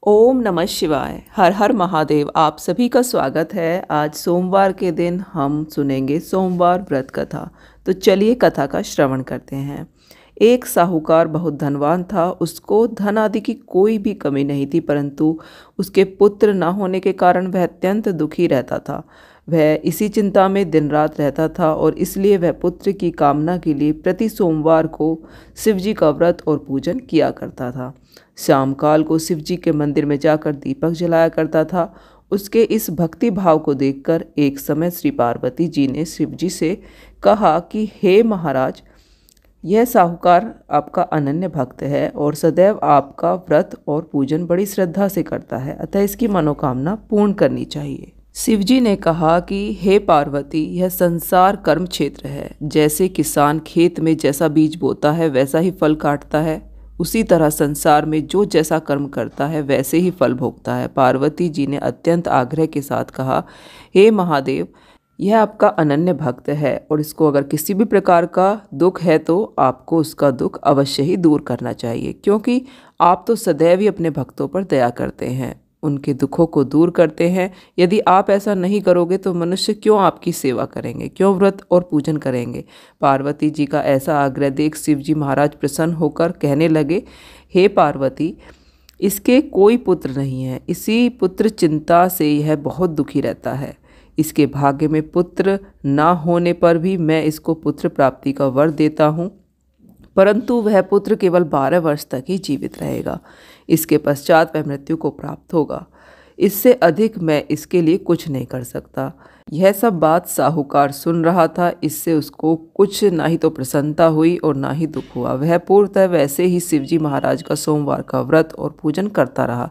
ओम नमः शिवाय। हर हर महादेव। आप सभी का स्वागत है। आज सोमवार के दिन हम सुनेंगे सोमवार व्रत कथा। तो चलिए कथा का श्रवण करते हैं। एक साहूकार बहुत धनवान था। उसको धन आदि की कोई भी कमी नहीं थी, परंतु उसके पुत्र न होने के कारण वह अत्यंत दुखी रहता था। वह इसी चिंता में दिन रात रहता था और इसलिए वह पुत्र की कामना के लिए प्रति सोमवार को शिवजी का व्रत और पूजन किया करता था। शाम काल को शिवजी के मंदिर में जाकर दीपक जलाया करता था। उसके इस भक्ति भाव को देखकर एक समय श्री पार्वती जी ने शिवजी से कहा कि हे महाराज, यह साहूकार आपका अनन्य भक्त है और सदैव आपका व्रत और पूजन बड़ी श्रद्धा से करता है, अतः इसकी मनोकामना पूर्ण करनी चाहिए। शिवजी ने कहा कि हे पार्वती, यह संसार कर्म क्षेत्र है। जैसे किसान खेत में जैसा बीज बोता है वैसा ही फल काटता है, उसी तरह संसार में जो जैसा कर्म करता है वैसे ही फल भोगता है। पार्वती जी ने अत्यंत आग्रह के साथ कहा, हे महादेव, यह आपका अनन्य भक्त है और इसको अगर किसी भी प्रकार का दुख है तो आपको उसका दुख अवश्य ही दूर करना चाहिए, क्योंकि आप तो सदैव ही अपने भक्तों पर दया करते हैं, उनके दुखों को दूर करते हैं। यदि आप ऐसा नहीं करोगे तो मनुष्य क्यों आपकी सेवा करेंगे, क्यों व्रत और पूजन करेंगे। पार्वती जी का ऐसा आग्रह देख शिवजी महाराज प्रसन्न होकर कहने लगे, हे पार्वती, इसके कोई पुत्र नहीं है, इसी पुत्र चिंता से यह बहुत दुखी रहता है। इसके भाग्य में पुत्र ना होने पर भी मैं इसको पुत्र प्राप्ति का वर देता हूँ, परंतु वह पुत्र केवल 12 वर्ष तक ही जीवित रहेगा। इसके पश्चात वह मृत्यु को प्राप्त होगा। इससे अधिक मैं इसके लिए कुछ नहीं कर सकता। यह सब बात साहूकार सुन रहा था। इससे उसको कुछ ना ही तो प्रसन्नता हुई और ना ही दुख हुआ। वह पूर्णतः वैसे ही शिवजी महाराज का सोमवार का व्रत और पूजन करता रहा।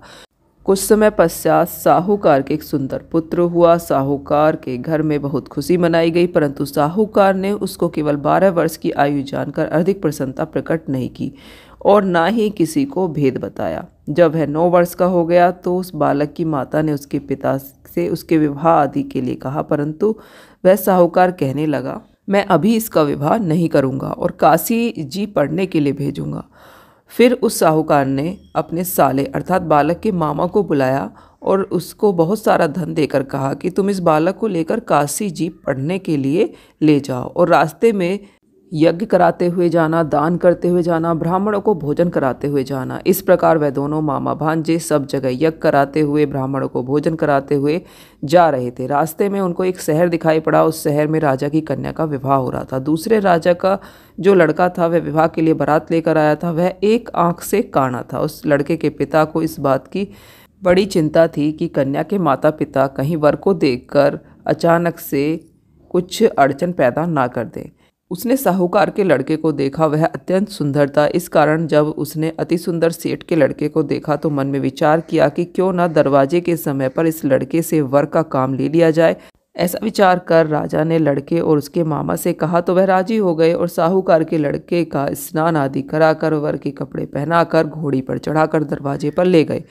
कुछ समय पश्चात साहूकार के एक सुंदर पुत्र हुआ। साहूकार के घर में बहुत खुशी मनाई गई, परंतु साहूकार ने उसको केवल 12 वर्ष की आयु जानकर अधिक प्रसन्नता प्रकट नहीं की और ना ही किसी को भेद बताया। जब वह 9 वर्ष का हो गया तो उस बालक की माता ने उसके पिता से उसके विवाह आदि के लिए कहा, परंतु वह साहूकार कहने लगा, मैं अभी इसका विवाह नहीं करूँगा और काशी जी पढ़ने के लिए भेजूँगा। फिर उस साहूकार ने अपने साले अर्थात बालक के मामा को बुलाया और उसको बहुत सारा धन देकर कहा कि तुम इस बालक को लेकर काशी जी पढ़ने के लिए ले जाओ और रास्ते में यज्ञ कराते हुए जाना, दान करते हुए जाना, ब्राह्मणों को भोजन कराते हुए जाना। इस प्रकार वह दोनों मामा भांजे सब जगह यज्ञ कराते हुए, ब्राह्मणों को भोजन कराते हुए जा रहे थे। रास्ते में उनको एक शहर दिखाई पड़ा। उस शहर में राजा की कन्या का विवाह हो रहा था। दूसरे राजा का जो लड़का था वह विवाह के लिए बारात लेकर आया था। वह एक आंख से काना था। उस लड़के के पिता को इस बात की बड़ी चिंता थी कि कन्या के माता पिता कहीं वर को देखकर अचानक से कुछ अड़चन पैदा ना कर दें। उसने साहूकार के लड़के को देखा, वह अत्यंत सुंदर था। इस कारण जब उसने अति सुंदर सेठ के लड़के को देखा तो मन में विचार किया कि क्यों ना दरवाजे के समय पर इस लड़के से वर का काम ले लिया जाए। ऐसा विचार कर राजा ने लड़के और उसके मामा से कहा तो वह राजी हो गए और साहूकार के लड़के का स्नान आदि कराकर, वर के कपड़े पहनाकर, घोड़ी पर चढ़ाकर दरवाजे पर ले गए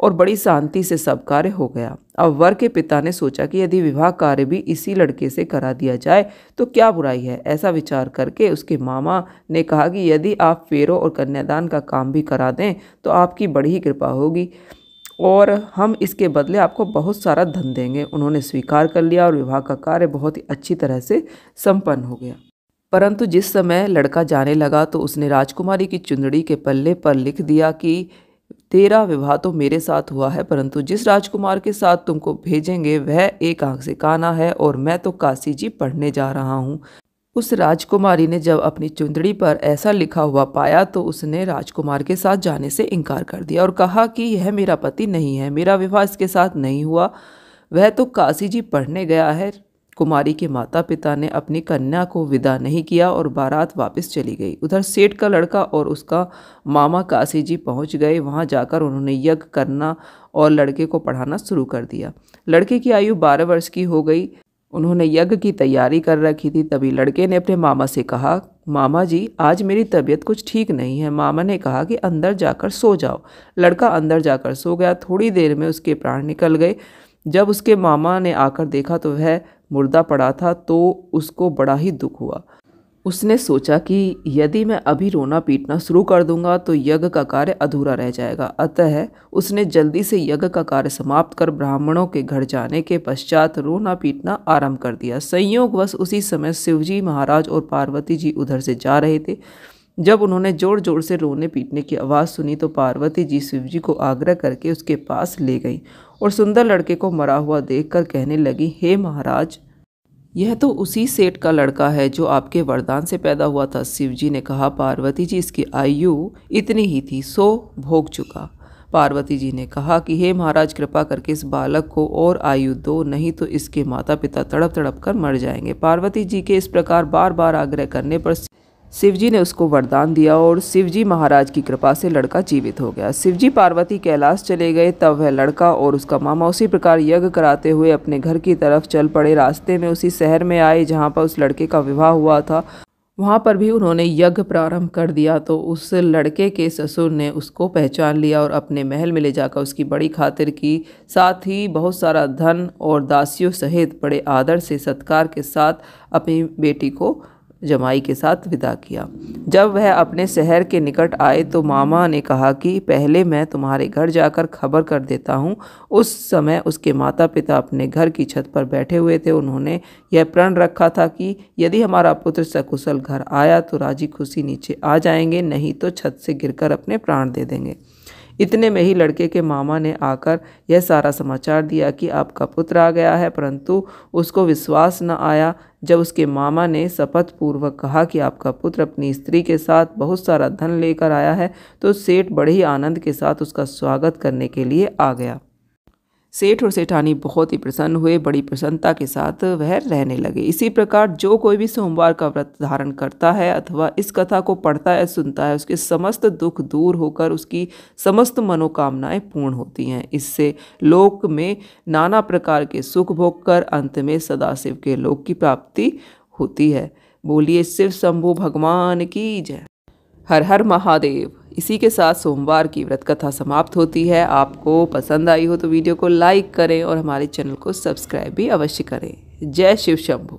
और बड़ी शांति से सब कार्य हो गया। अब वर के पिता ने सोचा कि यदि विवाह कार्य भी इसी लड़के से करा दिया जाए तो क्या बुराई है। ऐसा विचार करके उसके मामा ने कहा कि यदि आप फेरों और कन्यादान का काम भी करा दें तो आपकी बड़ी ही कृपा होगी और हम इसके बदले आपको बहुत सारा धन देंगे। उन्होंने स्वीकार कर लिया और विवाह का कार्य बहुत ही अच्छी तरह से संपन्न हो गया। परंतु जिस समय लड़का जाने लगा तो उसने राजकुमारी की चुंदड़ी के पल्ले पर लिख दिया कि तेरा विवाह तो मेरे साथ हुआ है, परंतु जिस राजकुमार के साथ तुमको भेजेंगे वह एक आंख से काना है और मैं तो काशी जी पढ़ने जा रहा हूँ। उस राजकुमारी ने जब अपनी चुंदड़ी पर ऐसा लिखा हुआ पाया तो उसने राजकुमार के साथ जाने से इनकार कर दिया और कहा कि यह मेरा पति नहीं है, मेरा विवाह इसके साथ नहीं हुआ, वह तो काशी जी पढ़ने गया है। कुमारी के माता पिता ने अपनी कन्या को विदा नहीं किया और बारात वापस चली गई। उधर सेठ का लड़का और उसका मामा काशी जी पहुँच गए। वहाँ जाकर उन्होंने यज्ञ करना और लड़के को पढ़ाना शुरू कर दिया। लड़के की आयु 12 वर्ष की हो गई। उन्होंने यज्ञ की तैयारी कर रखी थी। तभी लड़के ने अपने मामा से कहा, मामा जी, आज मेरी तबीयत कुछ ठीक नहीं है। मामा ने कहा कि अंदर जाकर सो जाओ। लड़का अंदर जाकर सो गया। थोड़ी देर में उसके प्राण निकल गए। जब उसके मामा ने आकर देखा तो वह मुर्दा पड़ा था तो उसको बड़ा ही दुख हुआ। उसने सोचा कि यदि मैं अभी रोना पीटना शुरू कर दूंगा तो यज्ञ का कार्य अधूरा रह जाएगा। अतः उसने जल्दी से यज्ञ का कार्य समाप्त कर ब्राह्मणों के घर जाने के पश्चात रोना पीटना आरंभ कर दिया। संयोगवश उसी समय शिवजी महाराज और पार्वती जी उधर से जा रहे थे। जब उन्होंने जोर जोर से रोने पीटने की आवाज़ सुनी तो पार्वती जी शिवजी को आग्रह करके उसके पास ले गई और सुंदर लड़के को मरा हुआ देखकर कहने लगी, हे महाराज, यह तो उसी सेठ का लड़का है जो आपके वरदान से पैदा हुआ था। शिवजी ने कहा, पार्वती जी, इसकी आयु इतनी ही थी, सो भोग चुका। पार्वती जी ने कहा कि हे महाराज, कृपा करके इस बालक को और आयु दो, नहीं तो इसके माता पिता तड़प तड़प कर मर जाएंगे। पार्वती जी के इस प्रकार बार बार आग्रह करने पर शिवजी ने उसको वरदान दिया और शिवजी महाराज की कृपा से लड़का जीवित हो गया। शिवजी पार्वती कैलाश चले गए। तब वह लड़का और उसका मामा उसी प्रकार यज्ञ कराते हुए अपने घर की तरफ चल पड़े। रास्ते में उसी शहर में आए जहाँ पर उस लड़के का विवाह हुआ था। वहाँ पर भी उन्होंने यज्ञ प्रारंभ कर दिया तो उस लड़के के ससुर ने उसको पहचान लिया और अपने महल में ले जाकर उसकी बड़ी खातिर की। साथ ही बहुत सारा धन और दासियों सहित बड़े आदर से सत्कार के साथ अपनी बेटी को जमाई के साथ विदा किया। जब वह अपने शहर के निकट आए तो मामा ने कहा कि पहले मैं तुम्हारे घर जाकर खबर कर देता हूँ। उस समय उसके माता पिता अपने घर की छत पर बैठे हुए थे। उन्होंने यह प्रण रखा था कि यदि हमारा पुत्र सकुशल घर आया तो राजी खुशी नीचे आ जाएंगे, नहीं तो छत से गिरकर अपने प्राण दे देंगे। इतने में ही लड़के के मामा ने आकर यह सारा समाचार दिया कि आपका पुत्र आ गया है, परंतु उसको विश्वास न आया। जब उसके मामा ने शपथ पूर्वक कहा कि आपका पुत्र अपनी स्त्री के साथ बहुत सारा धन लेकर आया है तो सेठ बड़े ही आनंद के साथ उसका स्वागत करने के लिए आ गया। सेठ और सेठानी बहुत ही प्रसन्न हुए। बड़ी प्रसन्नता के साथ वह रहने लगे। इसी प्रकार जो कोई भी सोमवार का व्रत धारण करता है अथवा इस कथा को पढ़ता है सुनता है, उसके समस्त दुख दूर होकर उसकी समस्त मनोकामनाएं पूर्ण होती हैं। इससे लोक में नाना प्रकार के सुख भोग कर अंत में सदाशिव के लोक की प्राप्ति होती है। बोलिए शिव शंभु भगवान की जय। हर हर महादेव। इसी के साथ सोमवार की व्रत कथा समाप्त होती है। आपको पसंद आई हो तो वीडियो को लाइक करें और हमारे चैनल को सब्सक्राइब भी अवश्य करें। जय शिव शंभु।